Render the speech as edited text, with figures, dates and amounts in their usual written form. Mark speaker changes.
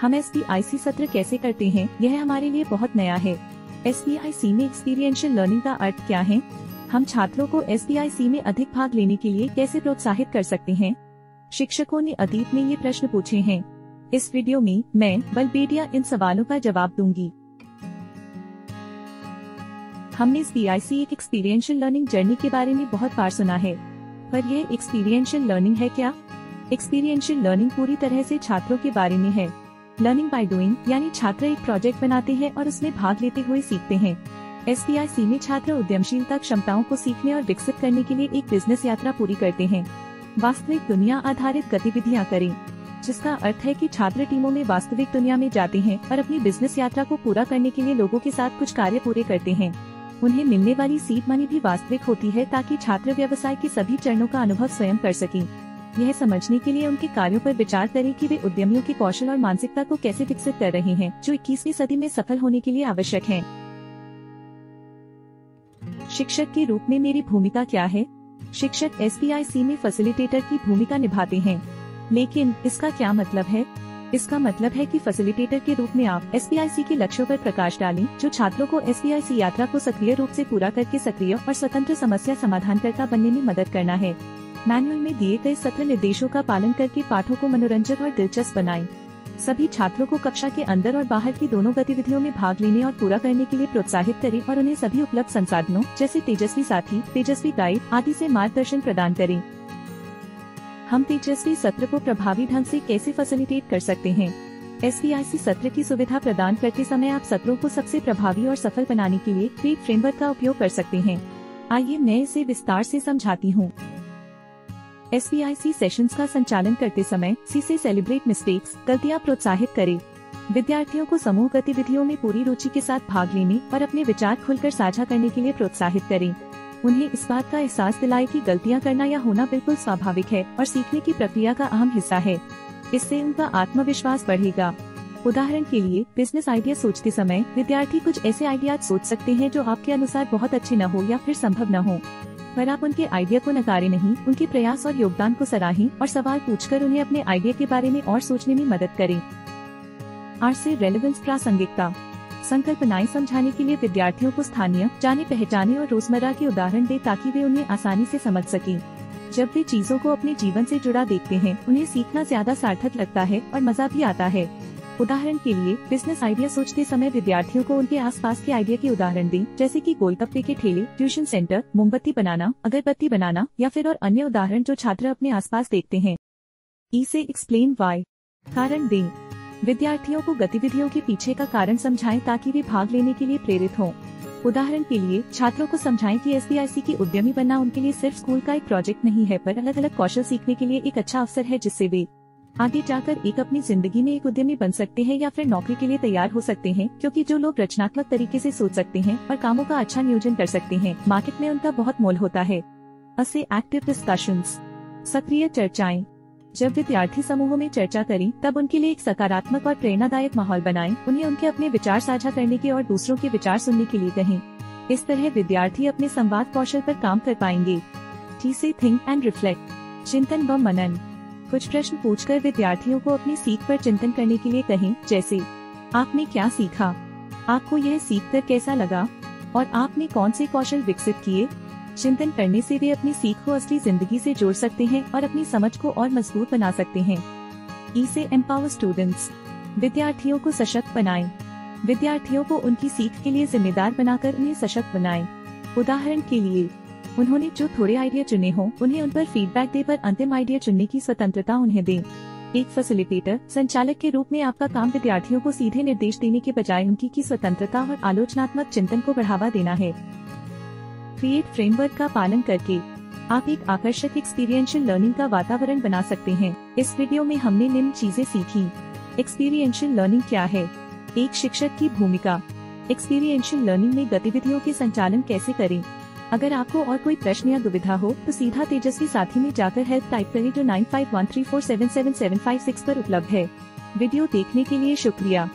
Speaker 1: हम SPIC सत्र कैसे करते हैं, यह हमारे लिए बहुत नया है। SPIC में एक्सपीरियंशियल लर्निंग का अर्थ क्या है? हम छात्रों को SPIC में अधिक भाग लेने के लिए कैसे प्रोत्साहित कर सकते हैं? शिक्षकों ने अतीत में ये प्रश्न पूछे हैं। इस वीडियो में मैं बलबेटिया इन सवालों का जवाब दूंगी। हमने SPIC एक एक्सपीरियंशियल लर्निंग जर्नी के बारे में बहुत बार सुना है, पर यह एक्सपीरियंशियल लर्निंग है क्या? एक्सपीरियंशियल लर्निंग पूरी तरह से छात्रों के बारे में है। लर्निंग बाय डूइंग यानी छात्र एक प्रोजेक्ट बनाते हैं और उसमें भाग लेते हुए सीखते हैं। SPIC में छात्र उद्यमशीलता क्षमताओं को सीखने और विकसित करने के लिए एक बिजनेस यात्रा पूरी करते हैं। वास्तविक दुनिया आधारित गतिविधियाँ करें, जिसका अर्थ है कि छात्र टीमों में वास्तविक दुनिया में जाते हैं और अपनी बिजनेस यात्रा को पूरा करने के लिए लोगों के साथ कुछ कार्य पूरे करते हैं। उन्हें मिलने वाली सीड मनी भी वास्तविक होती है ताकि छात्र व्यवसाय के सभी चरणों का अनुभव स्वयं कर सकें। यह समझने के लिए उनके कार्यों पर विचार करें कि वे उद्यमियों के कौशल और मानसिकता को कैसे विकसित कर रहे हैं, जो 21वीं सदी में सफल होने के लिए आवश्यक है। शिक्षक के रूप में मेरी भूमिका क्या है? शिक्षक SPIC में फैसिलिटेटर की भूमिका निभाते हैं, लेकिन इसका क्या मतलब है? इसका मतलब है कि फैसिलिटेटर के रूप में आप SPIC के लक्ष्यों पर प्रकाश डालें, जो छात्रों को SPIC यात्रा को सक्रिय रूप से पूरा करके सक्रिय और स्वतंत्र समस्या समाधानकर्ता बनने में मदद करना है। मैनुअल में दिए गए सत्र निर्देशों का पालन करके पाठों को मनोरंजक और दिलचस्प बनाएं। सभी छात्रों को कक्षा के अंदर और बाहर की दोनों गतिविधियों में भाग लेने और पूरा करने के लिए प्रोत्साहित करें और उन्हें सभी उपलब्ध संसाधनों जैसे तेजस्वी साथी, तेजस्वी गाइड आदि से मार्गदर्शन प्रदान करें। हम तेजस्वी सत्र को प्रभावी ढंग से कैसे फैसिलिटेट कर सकते हैं? SPIC सत्र की सुविधा प्रदान करते समय आप सत्रों को सबसे प्रभावी और सफल बनाने के लिए क्रिएट फ्रेमवर्क का उपयोग कर सकते हैं। आइए मैं इसे विस्तार से समझाती हूँ। SPIC सेशंस का संचालन करते समय से सेलिब्रेट मिस्टेक्स, गलतियाँ प्रोत्साहित करें। विद्यार्थियों को समूह गतिविधियों में पूरी रुचि के साथ भाग लेने और अपने विचार खुलकर साझा करने के लिए प्रोत्साहित करें। उन्हें इस बात का एहसास दिलाएं कि गलतियां करना या होना बिल्कुल स्वाभाविक है और सीखने की प्रक्रिया का अहम हिस्सा है। इससे उनका आत्मविश्वास बढ़ेगा। उदाहरण के लिए, बिजनेस आइडिया सोचते समय विद्यार्थी कुछ ऐसे आइडिया सोच सकते हैं जो आपके अनुसार बहुत अच्छे न हो या फिर संभव न हो, पर आप उनके आइडिया को नकारें नहीं, उनके प्रयास और योगदान को सराहें और सवाल पूछकर उन्हें अपने आइडिया के बारे में और सोचने में मदद करें। R से रेलेवेंस, प्रासंगिकता। संकल्पनाएं समझाने के लिए विद्यार्थियों को स्थानीय, जाने पहचाने और रोजमर्रा के उदाहरण दें ताकि वे उन्हें आसानी से समझ सकें। जब वे चीजों को अपने जीवन से जुड़ा देखते हैं, उन्हें सीखना ज्यादा सार्थक लगता है और मजा भी आता है। उदाहरण के लिए, बिजनेस आइडिया सोचते समय विद्यार्थियों को उनके आसपास के आइडिया के उदाहरण दें, जैसे कि गोलगप्पे के ठेले, ट्यूशन सेंटर, मोमबत्ती बनाना, अगरबत्ती बनाना या फिर और अन्य उदाहरण जो छात्र अपने आसपास देखते हैं। E से एक्सप्लेन व्हाई, कारण दें। विद्यार्थियों को गतिविधियों के पीछे का कारण समझाएं ताकि वे भाग लेने के लिए प्रेरित हों। उदाहरण के लिए, छात्रों को समझाएं कि SPIC की उद्यमी बनना उनके लिए सिर्फ स्कूल का एक प्रोजेक्ट नहीं है, पर अलग अलग कौशल सीखने के लिए एक अच्छा अवसर है जिससे वे आगे जाकर एक अपनी जिंदगी में एक उद्यमी बन सकते हैं या फिर नौकरी के लिए तैयार हो सकते हैं, क्योंकि जो लोग रचनात्मक तरीके से सोच सकते हैं और कामों का अच्छा नियोजन कर सकते हैं, मार्केट में उनका बहुत मोल होता है। से एक्टिव डिस्कशंस, सक्रिय चर्चाएं। जब विद्यार्थी समूहों में चर्चा करें, तब उनके लिए एक सकारात्मक और प्रेरणादायक माहौल बनाएं। उन्हें उनके अपने विचार साझा करने के और दूसरों के विचार सुनने के लिए कहें। इस तरह विद्यार्थी अपने संवाद कौशल पर काम कर पाएंगे। T से थिंक एंड रिफ्लेक्ट, चिंतन व मनन। कुछ प्रश्न पूछकर विद्यार्थियों को अपनी सीख पर चिंतन करने के लिए कहें, जैसे आपने क्या सीखा, आपको यह सीखकर कैसा लगा और आपने कौन से कौशल विकसित किए। चिंतन करने से वे अपनी सीख को असली जिंदगी से जोड़ सकते हैं और अपनी समझ को और मजबूत बना सकते हैं। E से एम्पावर स्टूडेंट्स, विद्यार्थियों को सशक्त बनाएं। विद्यार्थियों को उनकी सीख के लिए जिम्मेदार बनाकर उन्हें सशक्त बनाएं। उदाहरण के लिए, उन्होंने जो थोड़े आइडिया चुने हों, उन्हें उन पर फीडबैक दे, पर अंतिम आइडिया चुनने की स्वतंत्रता उन्हें दें। एक फैसिलिटेटर, संचालक के रूप में आपका काम विद्यार्थियों को सीधे निर्देश देने के बजाय उनकी की स्वतंत्रता और आलोचनात्मक चिंतन को बढ़ावा देना है। क्रिएट फ्रेमवर्क का पालन करके आप एक आकर्षक एक्सपीरियंशियल लर्निंग का वातावरण बना सकते हैं। इस वीडियो में हमने निम्न चीजें सीखी। एक्सपीरियंशियल लर्निंग क्या है? एक शिक्षक की भूमिका। एक्सपीरियंशियल लर्निंग में गतिविधियों के संचालन कैसे करें? अगर आपको और कोई प्रश्न या दुविधा हो तो सीधा तेजस्वी साथी में जाकर हेल्प टाइप करें, जो 9513477756 पर उपलब्ध है। वीडियो देखने के लिए शुक्रिया।